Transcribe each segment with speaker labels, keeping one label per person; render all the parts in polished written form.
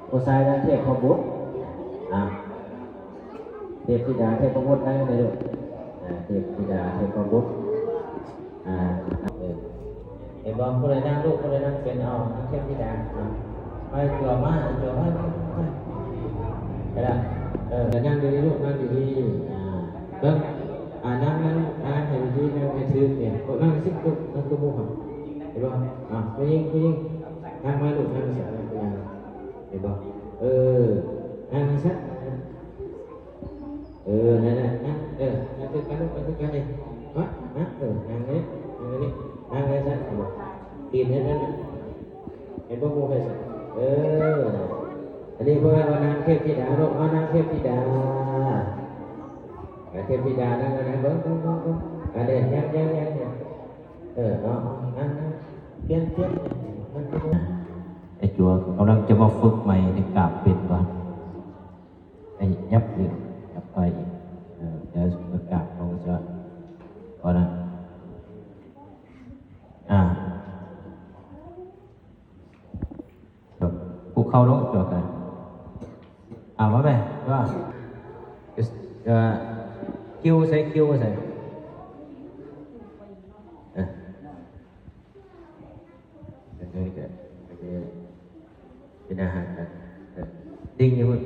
Speaker 1: ผู้ชายนั้นเทพพบุตรเทพธิดาเทพพบุตรนั่นเลยลูกเทพธิดาเทพพบุตรเห็นบอกผู้ใดนั่งลูกผู้ใดนั่งเป็นเอาเทพธิดาไปจั่วมาจั่วมาไปละนั่งดีๆลูกนั่งดีๆเบิ้งนั่งให้ดีๆนั่งให้ซื่อเนี่ยนั่งซิกลูกนั่งตัวมูหันเห็นบ่ผู้หญิงนั่งมาลูกนั่งเสียนั่งเห็นบ่นั่งให้ชัดนั่นนั่งคือกันลูกนั่งคือกันเลยนั่งนั่งนี้นั่งให้ชัดเห็นบ่ตีนให้นั่นเห็นบ่มูให้ชัดอันนี้เพื่อนว่านางเทพธิดาลูกนางเทพธิดาเทพธิดานั่งเบิ้งเด่นยังเนาะนั่งเปลี่ยนไอ้จัวกำลังจะมาฝึกใหม่ในกราบเป็นก่อนไอ้ยับอีกยับไปอีกเดี๋ยวประกาศลงจะก่อนนะผู้เข้าลงจัวกันว่าไปว่าคิวใส่เป็นอาหารกันดิ้งอยู่พุ่น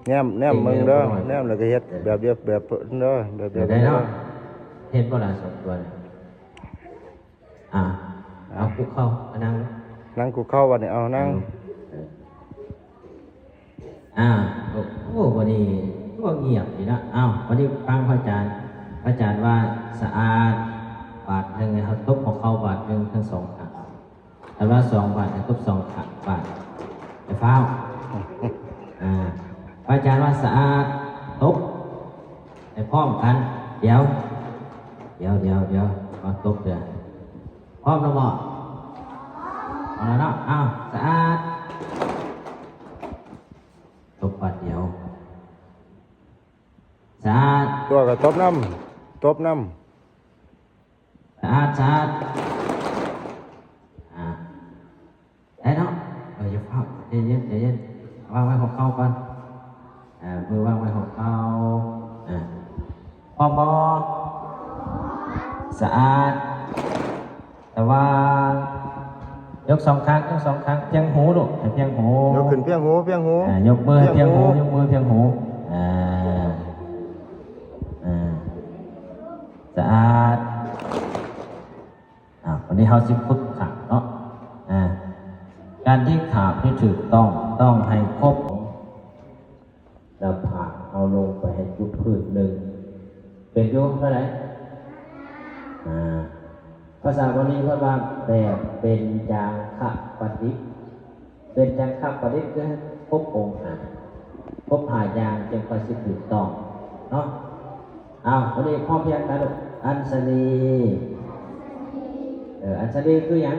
Speaker 2: แนมมึงเด้อแนมแล้วก็เฮ็ดแบบเดียวแบบเด้อแบบเดียว
Speaker 1: ได้เนาะเฮ็ดบ่ล่ะสองตัวเอาคุกเข้านั่ง
Speaker 2: คุกเข้าวันนี้เอานั่ง
Speaker 1: โอ้วันนี้ก็เงียบดีนะวันนี้ฟังพระอาจารย์ว่าสะอาดบาทหนึ่งเขาตบของเขาบาทหนึ่งทั้งสองขังแต่ว่า2 บาทตบ2 ขังบาทแต่ฟ้าวพระอาจารย์ว่าสะอาดตบไปพร้อมกันเดี๋ยวมาตบเดี๋ยวพร้อมแล้วบ่เอาแล้วเนาะสะอาดตบปัดเดียวสะอาด
Speaker 2: ตัวก็ตบน้
Speaker 1: ำสะอาดได้เนาะอย่าเฝ้าเย็นวางไว้ของเข้าก่อนมือวางไว้ของเข้าพอสะอาดแต่ว่ายก2 ครั้งเพียงหูลูกเพียงหู
Speaker 2: ยกขึ้นเพียงหู
Speaker 1: ยกมือเพียงหูสะอาดวันนี้เราสิฝึกขาเนาะการที่ขาที่ถูกต้องให้ครบเราผ่าเอาลงไปให้จุดพื้นหนึ่งเป็นโยกเท่าไหร่ภาษาบาลีว่าแบบเป็นจางคะปฏิปเป็นจางคะปฏิปคือครบองค์ครบหายางจึงค่อยสิถูกต้องเนาะวันนี้พ่อเพียงกันอัญชลีอัญชลีคือยัง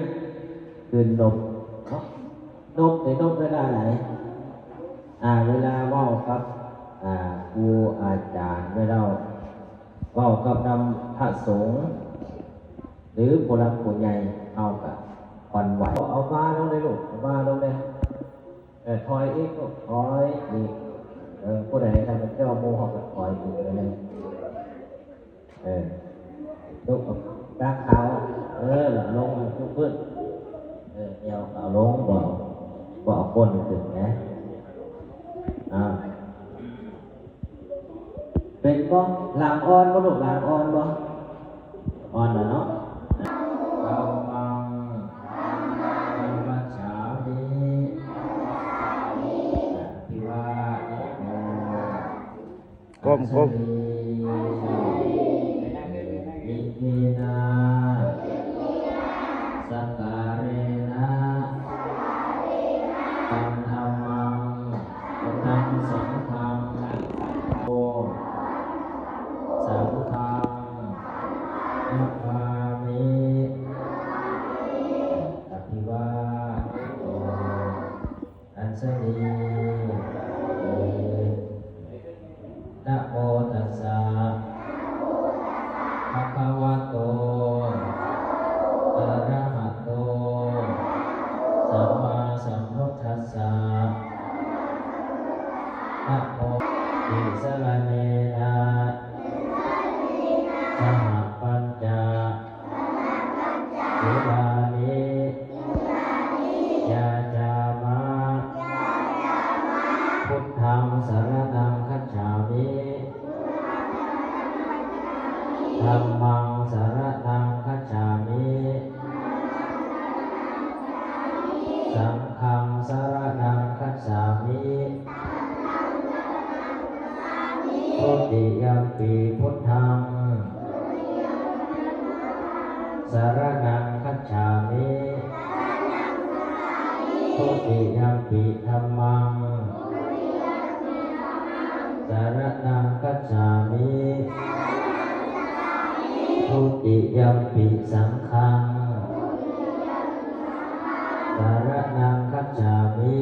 Speaker 1: คือนบนบในนบเวลาไหนเวลาว่ากับครูอาจารย์เวลาว่ากับนำพระสงฆ์หรือโบราณผู้ใหญ่เอากับควันไหวเอาบ้าลงเลยลูกบ้าลงเลยถอยอีกถอยอีกผู้ใดทำเจ้าโมหะกับถอยอีกเลยลูกก้างเท้าหลังลงทุกพื้นเดี๋ยวเอาลงบ่เอาก้นถึงนะเป็นบ่หลังอ่อนบ่ลูกหลังอ่อนบ่อ่อนนะเนาะ
Speaker 2: ก้ม
Speaker 1: สักการะตังธรรมังตังสังฆังโอสังฆังนัพพามิอภิวาโตอัญชลีนะโมตัสสะภะคะวะโตอะระหะโตสัมมา สัมพุทธัสสะนะโมติสรณเนนะสหปัญจศีลานิยาจามะพุทธังสรณังคัจฉามิธัมมังสรณังคัจฉามิสังฆังสรณังคัจฉามิทุติยัมปิพุทธังสรณังคัจฉามิทุติยัมปิธัมมังสรณังคัจฉามิทุติยัมปิสังฆังสรณังคัจฉามิ